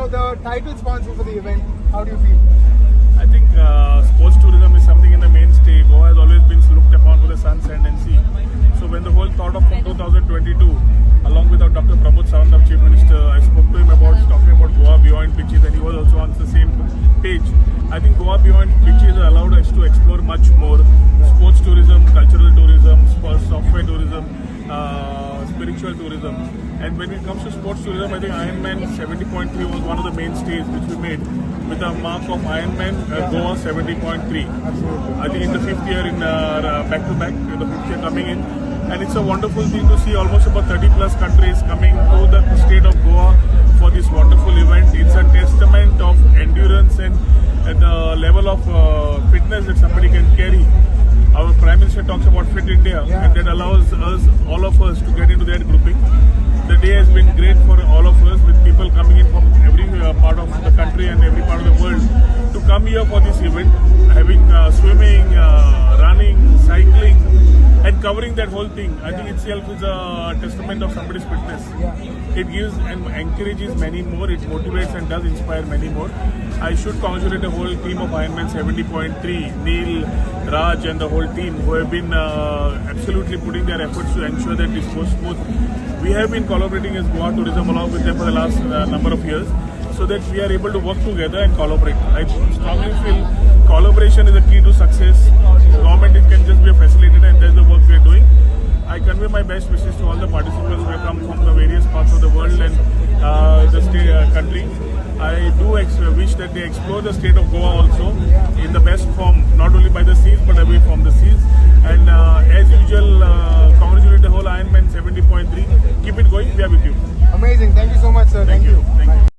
the title sponsor for the event. How do you feel? I think sports tourism is something in the mainstay. Goa has always been looked upon for the sun, sand and sea. So when the whole thought of from 2022, along with our Dr. Pramod Sawant, our Chief Minister, I spoke to him about talking about Goa Beyond Beaches, and he was also on the same page. I think Goa Beyond Beaches allowed us to explore much more. Sports tourism, cultural tourism, software tourism, spiritual tourism. And when it comes to sports tourism, I think Ironman 70.3 was one of the mainstays which we made with a mark of Ironman Goa 70.3. I think in the 5th year in back-to-back, the 5th year coming in. And it's a wonderful thing to see almost about 30 plus countries coming to the state of Goa for this wonderful event. It's a testament of endurance and the level of fitness that somebody can carry. Our Prime Minister talks about Fit India, and that allows us, all of us, to get into that grouping. The day has been great for all of us, with people coming in from every part of the country and every part of the world to come here for this event, having swimming, running, cycling, and covering that whole thing. I think itself is a testament of somebody's fitness. It gives and encourages many more, it motivates and does inspire many more. I should congratulate the whole team of Ironman 70.3, Neil, Raj and the whole team who have been absolutely putting their efforts to ensure that this goes smooth. We have been collaborating as Goa Tourism along with them for the last number of years, so that we are able to work together and collaborate. I strongly feel collaboration is the key to success. Government can just be a facilitator, and that's the work we are doing. I convey my best wishes to all the participants who have come from the various parts of the world and the state, country. I do wish that they explore the state of Goa also in the best form, not only by the seas but away from the seas. And as usual, congratulate the whole Ironman 70.3. Keep it going. We are with you. Amazing. Thank you so much, sir. Thank you. Thank you.